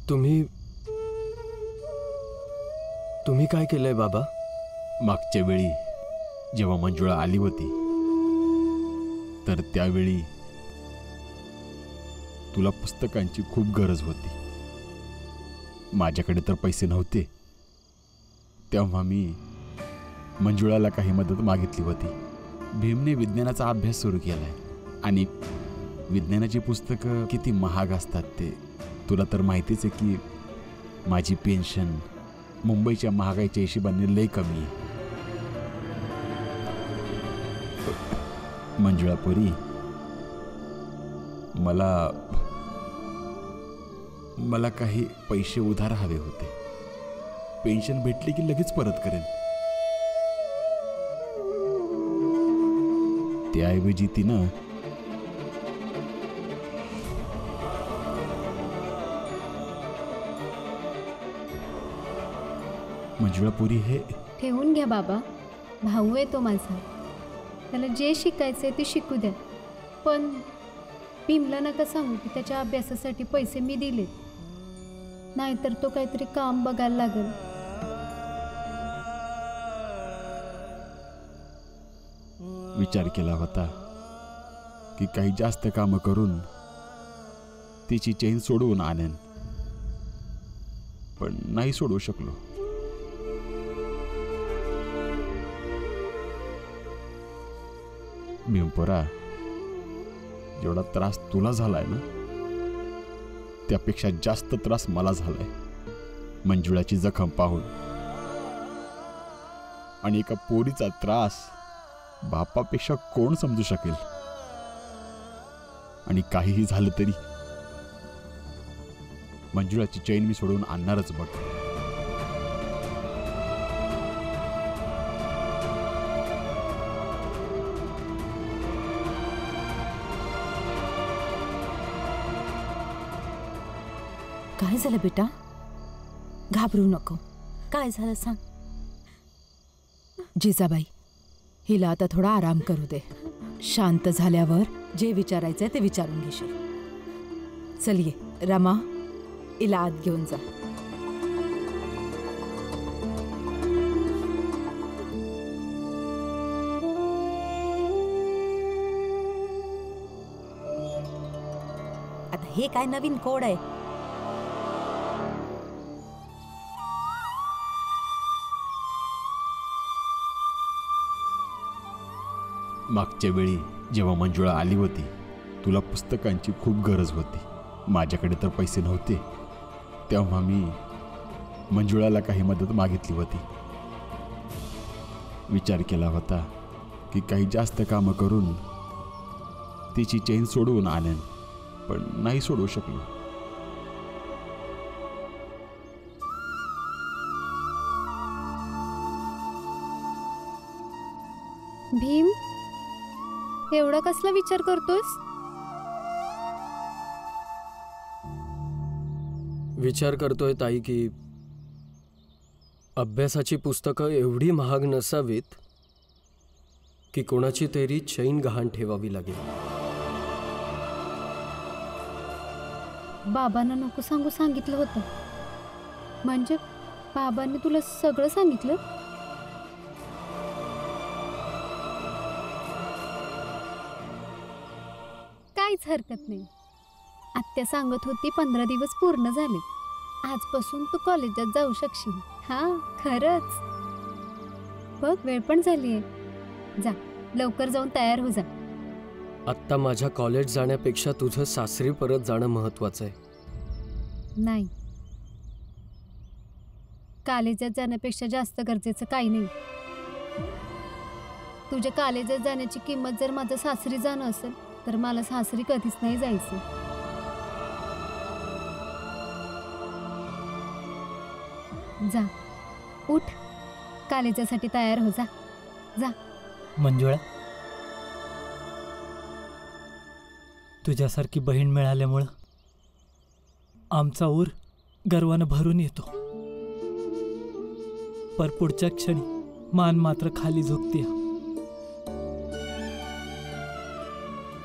तुम्ही तुम्ही काय केलंय बाबा? मागच्या वेळी जेव्हा मंजुळा आली होती तर त्यावेळी तुला पुस्तकांची खूप गरज होती. माझ्याकडे तर पैसे नव्हते. तेव्हा मी मंजुळाला काही मदत मागितली होती. भीमने विज्ञानाचा अभ्यास सुरू केलाय आणि विज्ञानाची पुस्तकं किती महाग असतात ते तुला तर माहितीच आहे की माझी पेन्शन मुंबईच्या महागाईच्या हिशोबाने लय कमी आहे. मंजुळापुरी, मला काही पैसे उधार हवे होते. पेन्शन भेटली की लगेच परत करेन. त्याऐवजी तिनं मंजुळापुरी हे ठेवून घ्या बाबा. भाऊ आहे तो माझा. त्याला जे शिकायचंय ते शिकू द्या. पण भीमला नका सांगू की त्याच्या अभ्यासासाठी पैसे मी दिले, नाहीतर तो काहीतरी काम बघायला लागेल. विचार केला होता की काही जास्त कामं करून तिची चैन सोडवून आणेन, पण नाही सोडवू शकलो. भीमपोरा, जेवढा त्रास तुला झालाय ना त्यापेक्षा जास्त त्रास मला झालाय मंजुळाची जखम पाहून. आणि एका पोरीचा त्रास बापापेक्षा कोण समजू शकेल. आणि काहीही झालं तरी मंजुळाची चैन मी सोडवून आणणारच बघ. काय झालं बेटा? घाबरू नको. काय झालं सांग. जिजाबाई, हिला आता थोडा आराम करू दे. शांत झाल्यावर जे विचारायचंय ते विचारून घेशील. चल ये रमा, हिला आत घेऊन जा. आता हे काय नवीन कोड आहे? मागच्या वेळी जेव्हा मंजुळा आली होती तुला पुस्तकांची खूप गरज होती. माझ्याकडे तर पैसे नव्हते. तेव्हा मी मंजुळाला काही मदत मागितली होती. विचार केला होता की काही जास्त कामं करून तिची चैन सोडवून आणेन, पण नाही सोडवू शकलो. भीम, एवढा कसला विचार करतोस? विचार करतोय ताई की अभ्यासाची पुस्तकं एवढी महाग नसावीत की कोणाची तरी चैन गहाण ठेवावी लागेल. बाबांना नको सांगू सांगितलं होतं. म्हणजे बाबांनी तुला सगळं सांगितलं? काहीच हरकत नाही. आत्या सांगत होती 15 दिवस पूर्ण झाले. आजपासून तू कॉलेजात जाऊ शकशील. हा, खरंच. बघ, वेळ पण झालीये. जा, लवकर जाऊन तयार हो जा. आत्ता माझ्या कॉलेज जाण्यापेक्षा तुझं सासरी परत जाणं महत्वाचं आहे. नाही, कॉलेजात जाण्यापेक्षा जास्त गरजेचं काही नाही. तुझ्या कॉलेजात जाण्याची किंमत जर माझं सासरी जाणं असेल तर मला सासरी कधीच नाही जायचं. जा, उठ, कॉलेजासाठी तयार हो जा. जा. मंजुळा, तुझ्यासारखी बहीण मिळाल्यामुळं आमचा ऊर गर्वानं भरून येतो. पर पुढच्या क्षणी मान मात्र खाली झुकते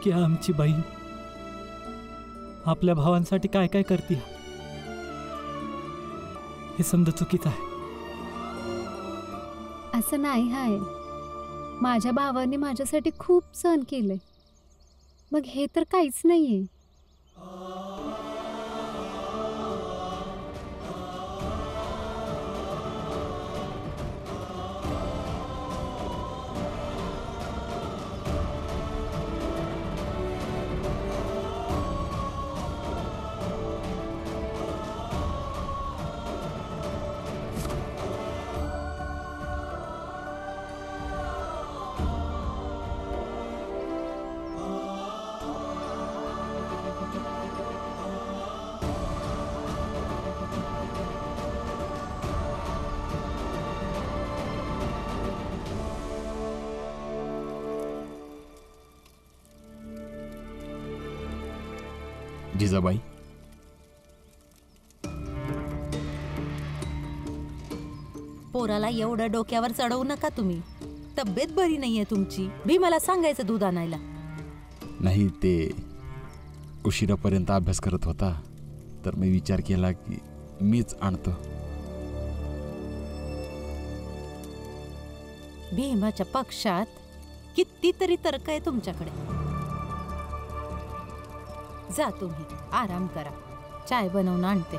की आमची बहीण आपल्या भावांसाठी काय काय करते. हे समजा चुकीचं आहे. असं नाही हाय. माझ्या भावाने माझ्यासाठी खूप सहन केलंय. मग हे तर काहीच नाहीये. जिजाबाई, पोराला एवढं डोक्यावर चढवू नका तुम्ही. तब्येत बरी नाहीये तुमची. भीमाला सांगायचं दूध आणायला. नाही, ते उशिरापर्यंत अभ्यास करत होता, तर मी विचार केला की मीच आणतो. भीमाच्या पक्षात कितीतरी तर्क आहे तुमच्याकडे. जा तुम्ही आराम करा. चाय बनवून आणते.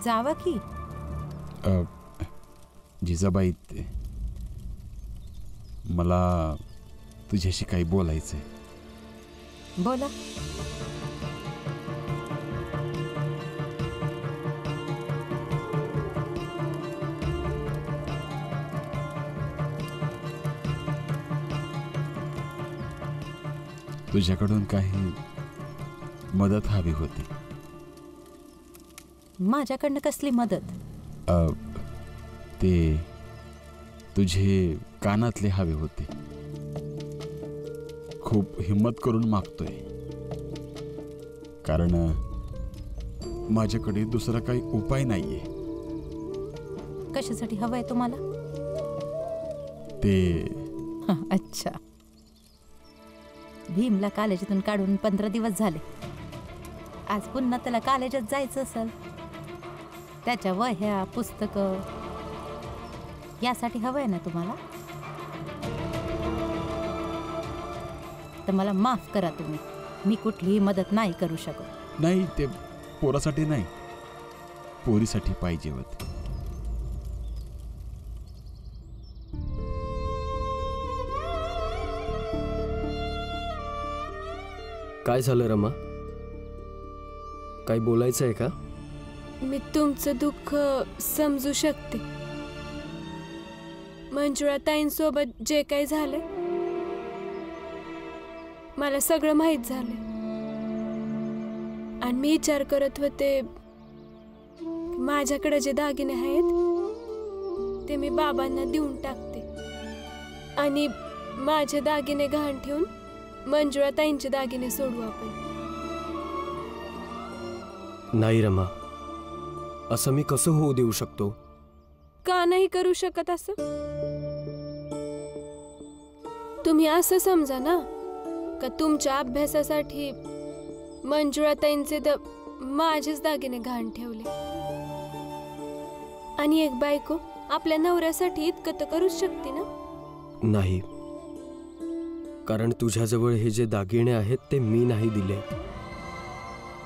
जावा की. जिजाबाई, मला तुझ्याशी काही बोलायचंय. बोला. तुझ्याकडून काही मदत हवी होती. माझ्याकडनं कसली मदत? ते तुझे कानातले हवे होते. खूप हिम्मत करून मागतोय, कारण माझ्याकडे दुसरा काही उपाय नाहीये. कशासाठी हवंय तुम्हाला? ते अच्छा. भीमला कॉलेजातून काढून 15 दिवस झाले. आज पुन्हा त्याला कॉलेजात जायचं असेल. त्याच्या वह्या, पुस्तकं यासाठी हवंय ना तुम्हाला? तर मला माफ करा तुम्ही. मी कुठलीही मदत नाही करू शकत. नाही, ते पोरासाठी नाही, पोरीसाठी पाहिजे होते. काय झालं रमा? काय बोलायचं आहे का? मी तुमचं दुःख समजू शकते. मंजुळा ताईंसोबत जे काही झाले, मला सगळं माहीत झाले. आणि मी विचार करत होते, माझ्याकडे जे दागिने आहेत ते मी बाबांना देऊन टाकते आणि माझे दागिने गहाण ठेवून मंजुळा ताईंचे दागिने सोडू आपण. नाही रमा, असं मी कसं होऊ देऊ शकतो? का नाही करू शकत असं? तुम्ही असं समजा ना, का तुमच्या अभ्यासासाठी मंजुळाताईंचे माझेच दागिने गहाण ठेवले. आणि एक बायको आपल्या नवऱ्यासाठी इतकं तर करूच शकते ना? नाही, कारण तुझ्याजवळ हे जे दागिने आहेत ते मी नाही दिले,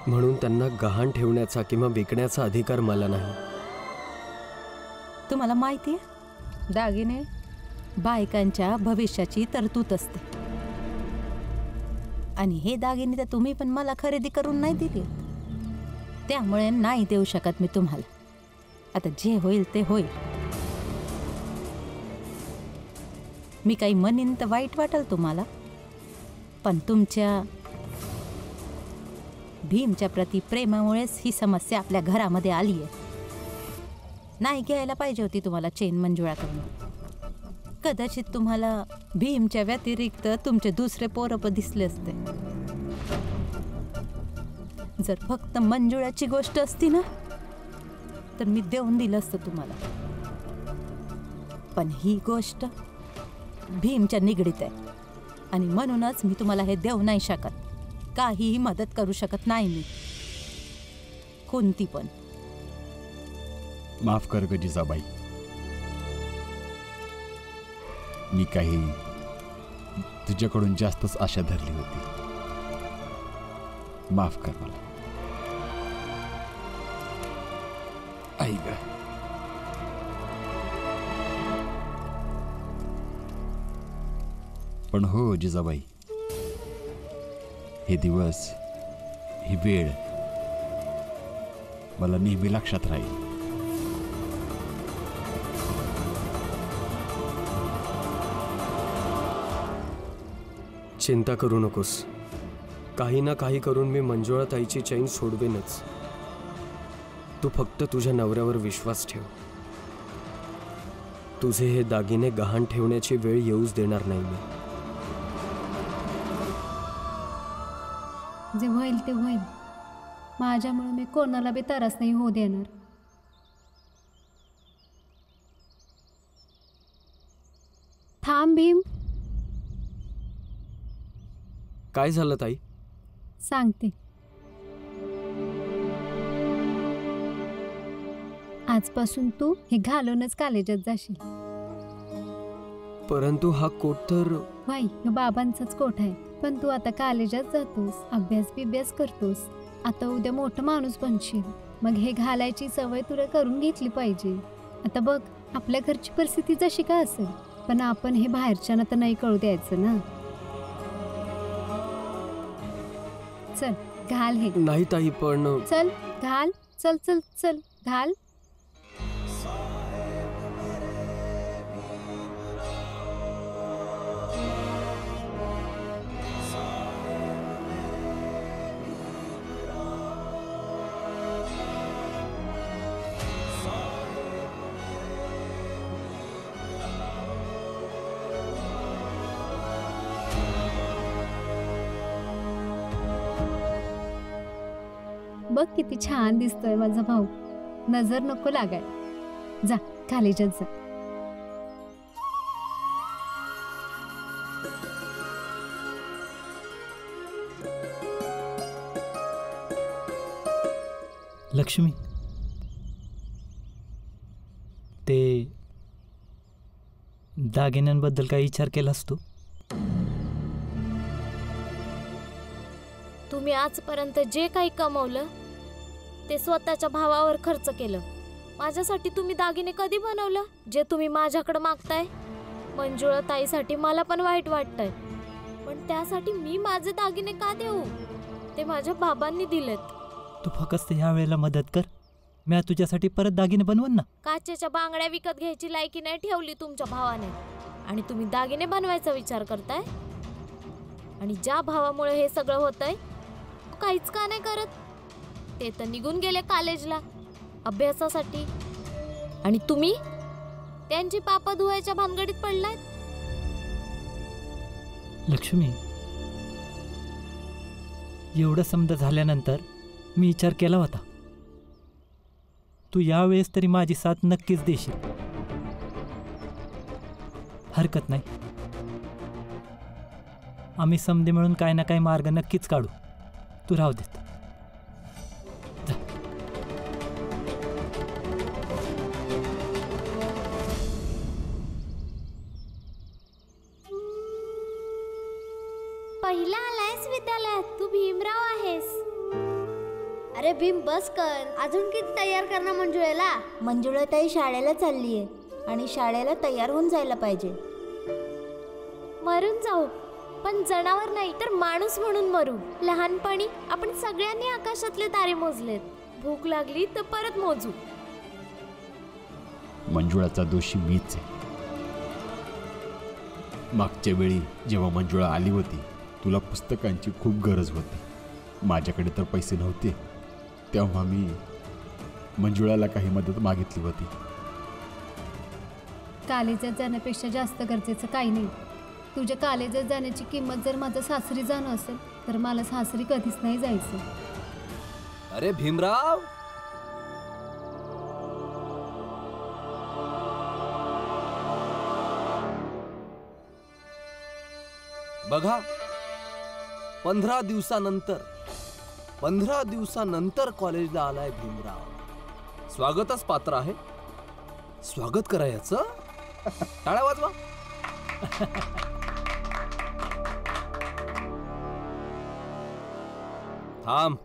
म्हणून त्यांना गहाण ठेवण्याचा किंवा विकण्याचा अधिकार मला नाही. तुम्हाला माहिती आहे, दागिने बायकांच्या भविष्याची तरतूद असते. आणि हे दागिने तर तुम्ही पण मला खरेदी करून नाही दिले, त्यामुळे नाही देऊ शकत मी तुम्हाला. आता जे होईल ते होईल. मी काही म्हणीन तर वाईट वाटेल तुम्हाला, पण तुमच्या भीमच्या प्रति प्रेमामुळेच ही समस्या आपल्या घरामध्ये आली आहे. नाही घ्यायला पाहिजे होती तुम्हाला चेन मंजुळाकडून. कदाचित तुम्हाला भीमच्या व्यतिरिक्त तुमचे दुसरे पोरं दिसले असते. जर फक्त मंजुळाची गोष्ट असती ना, तर मी देऊन दिलं असतं तुम्हाला. पण ही गोष्ट भीमच्या निगडीत आहे आणि म्हणूनच मी तुम्हाला हे देऊ नाही शकत. काहीही मदत करू शकत नाही मी, कोणती पण. माफ कर ग जिजाबाई, मी काही तुझ्याकडून जास्तच आशा धरली होती. माफ कर मला. आई ग, पण हो जिजाबाई, हे दिवस, ही वेळ मला नेहमी लक्षात राहील. चिंता करू नकोस. काही ना काही करून मी मंजुळा ताईची चैन सोडवेनच. तू फक्त तुझ्या नवऱ्यावर विश्वास ठेव. तुझे हे दागिने गहाण ठेवण्याची वेळ येऊच देणार नाही मी. जे होईल ते होईल. माझ्यामुळे मी कोणाला बी त्रास नाही होऊ देणार. थांब भीम, काय झालं ताई? सांगते. आजपासून तू हे घालूनच कॉलेजात जाशील. परंतु हा कोट तर वाई, ह्यो बाबांचाच कोट आहे. पण तू आता कॉलेजात जातोस, अभ्यास बिभ्यास करतोस. आता उद्या मोठं माणूस बनशील, मग हे घालायची सवय तुला करून घेतली पाहिजे. आता बघ, आपल्या घरची परिस्थिती जशी का असेल, पण आपण हे बाहेरच्यांना तर नाही कळू द्यायचं ना. चल घाल हे. नाही ताई, पण चल घाल. चल चल चल घाल. बघ किती छान दिसतोय माझा भाऊ. नजर नको लागाय. जा कॉलेजात जा. लक्ष्मी, ते दागिन्यांबद्दल काही विचार केलास तू? तुम्ही आजपर्यंत जे काही कमवलं ते स्वतःच्या भावावर खर्च केलं. माझ्यासाठी तुम्ही दागिने कधी बनवलं जे तुम्ही माझ्याकडे मागताय? मंजुळा ताईसाठी मला पण वाईट वाटतंय, पण त्यासाठी मी माझे दागिने का देऊ? ते माझ्या बाबांनी दिलेत. तू फक्त ह्या वेळेला मदत कर, मी तुझ्यासाठी परत दागिने बनवन ना. काचेच्या बांगड्या विकत घ्यायची लायकी नाही ठेवली तुमच्या भावाने, आणि तुम्ही दागिने बनवायचा विचार करताय. आणि ज्या भावामुळे हे सगळं होतंय काहीच का नाही करत? ते तर निघून गेले कॉलेजला अभ्यासासाठी, आणि तुम्ही त्यांची पापं धुवायच्या भानगडीत पडलायत. लक्ष्मी, एवढं समजा झाल्यानंतर मी विचार केला होता, तू यावेळेस तरी माझी साथ नक्कीच देशील. हरकत नाही, आम्ही समधे मिळून काय ना काय मार्ग नक्कीच काढू. तू राहू देत. पहिला आलायस विद्यालयात, तू भीमराव आहेस. अरे भीम, बस कर. अजून किती तयार करणार मंजुळेला? मंजुळा ताई शाळेला चाललीये आणि शाळेला तयार होऊन जायला पाहिजे. मरून जाऊ, पण जनावर नाही तर माणूस म्हणून मरू. लहानपणी आपण सगळ्यांनी आकाशातले तारे मोजलेत. भूक लागली तर परत मोजू. मंजुळाचा दोषी मीच आहे. मागच्या वेळी जेव्हा मंजुळा आली होती, तुला पुस्तकांची खूप गरज होती. माझ्याकडे तर पैसे नव्हते, तेव्हा मी मंजुळाला काही मदत मागितली होती. कॉलेजात जाण्यापेक्षा जास्त गरजेचं काही नाही. तुझ्या कॉलेजात जाण्याची किंमत जर माझं सासरी जाणं असेल तर मला सासरी कधीच नाही जायचं. अरे भीमराव, बघा 15 दिवसानंतर कॉलेजला आलाय भीमराव. स्वागतच पात्र आहे. स्वागत करा याचं. टाळ्या वाजवा. थांब.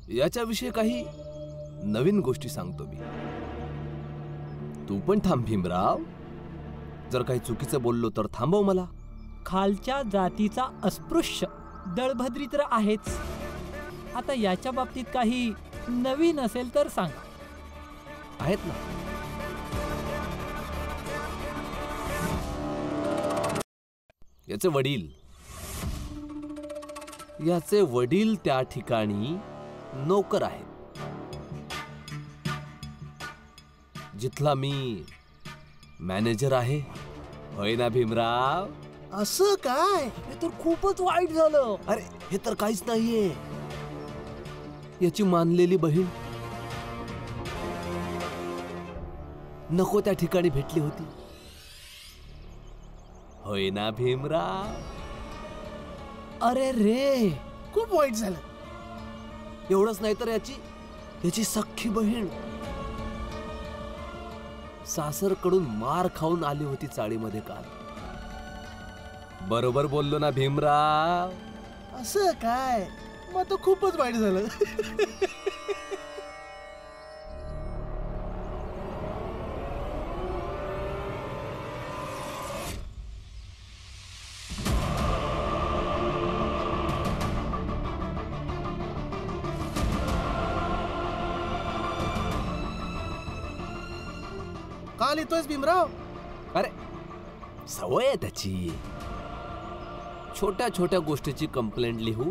याच्याविषयी काही नवीन गोष्टी सांगतो मी. तू पण थांब भीमराव. जर काही चुकीचं बोललो तर थांबव मला. खालच्या जातीचा अस्पृश्य दळभद्री तर आहेच. आता याच्या बाबतीत काही नवीन असेल तर सांगा. आहेत ना. याचे वडील त्या ठिकाणी नोकर आहेत. जिथला मी मॅनेजर आहे. होय ना भीमराव? असं काय? हे तर खूपच वाईट झालं. अरे हे तर काहीच नाहीये. याची मानलेली बहीण नको त्या ठिकाणी भेटली होती. होय ना भीमराव? अरे रे, खूप वाईट झालं. एवढंच नाही तर याची सख्खी बहीण सासरकडून मार खाऊन आली होती चाळीमध्ये काल. बरोबर बोललो ना भीमराव? असं काय? मग तो खूपच वाईट झालं. का लिहितोयस भीमराव? अरे सवय आहे त्याची. छोट्या छोट्या गोष्टीची कंप्लेंट लिहून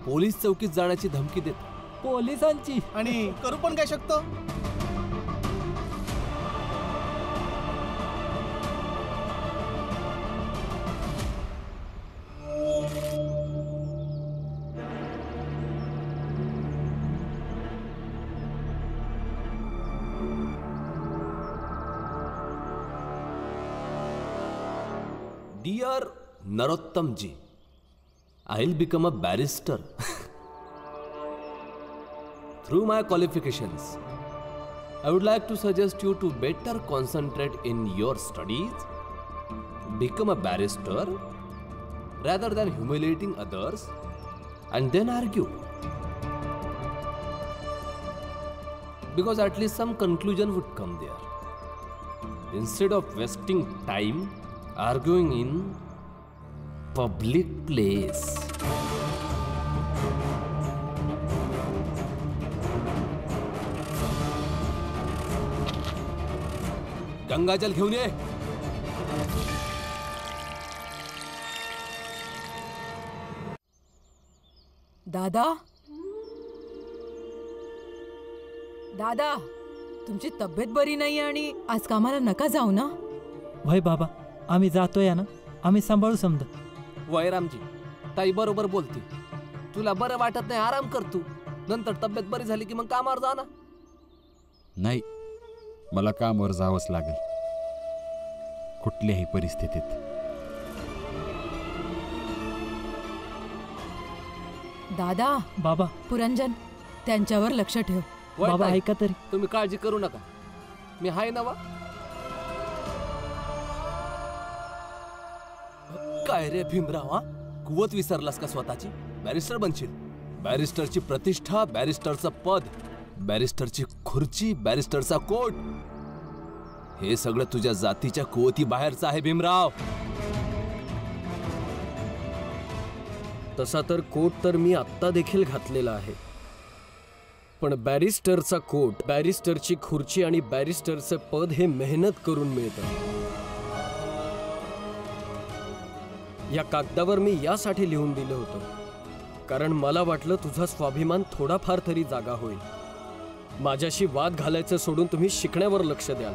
पोलीस चौकीत जाण्याची धमकी देत. पोलिसांची? आणि करू पण काय शकतो? Dear Narottam ji, I'll become a barrister. Through my qualifications, I would like to suggest you to better concentrate in your studies, become a barrister, rather than humiliating others and then argue. Because at least some conclusion would come there. Instead of wasting time arguing in public place. गंगाजल घेऊन ये. दादा, दादा, तुमची तब्येत बरी नाही आणि आज कामाला नका जाऊ ना. वय बाबा, आम्ही जातोय ना. आम्ही सांभाळू समजा. वयरामजी, ताई बरोबर बोलते. तुला बरं वाटत नाही, आराम कर तू. नंतर तब्येत बरी झाली की मग कामावर जा ना. नाही, मला कामावर जावंच लागेल कुठल्याही परिस्थितीत. दादा, बाबा, पुरंजन, त्यांच्यावर लक्ष ठेव. वय बाबा ताई, ऐका तरी. तुम्ही काळजी करू नका. मी हाय ना वा. काय रे भीमराव, हा कुवत विसरलास का स्वतःची? बॅरिस्टर बनशील. बॅरिस्टरची प्रतिष्ठा, बॅरिस्टरचं पद, बॅरिस्टरची खुर्ची, बॅरिस्टरचा कोट, हे सगळं तुझ्या जातीच्या कुवती बाहेरचं आहे भीमराव. तसा तर कोट तर मी आत्ता देखील घातलेला आहे. पण बॅरिस्टरचा कोट, बॅरिस्टरची खुर्ची आणि बॅरिस्टरचं पद हे मेहनत करून मिळतं. या कागदावर मी यासाठी लिहून दिलं होतं कारण मला वाटलं तुझा स्वाभिमान थोडाफार तरी जागा होईल. माझ्याशी वाद घालायचं सोडून तुम्ही शिकण्यावर लक्ष द्याल.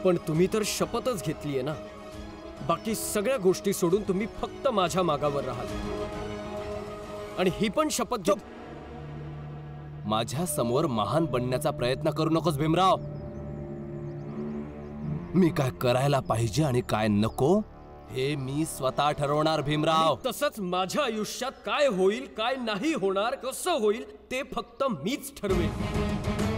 पण तुम्ही तर शपथच घेतलीये ना. बाकी सगळ्या गोष्टी सोडून तुम्ही फक्त माझ्या मागावर राहाल. आणि ही पण शपथ माझ्या समोर महान बनण्याचा प्रयत्न करू नकोस भीमराव. मी काय करायला पाहिजे आणि काय नको हे मी स्वतः ठरवणार भीमराव. आणि तसंच माझ्या आयुष्यात काय होईल काय नाही होणार कसं होईल ते फक्त मीच ठरवेन.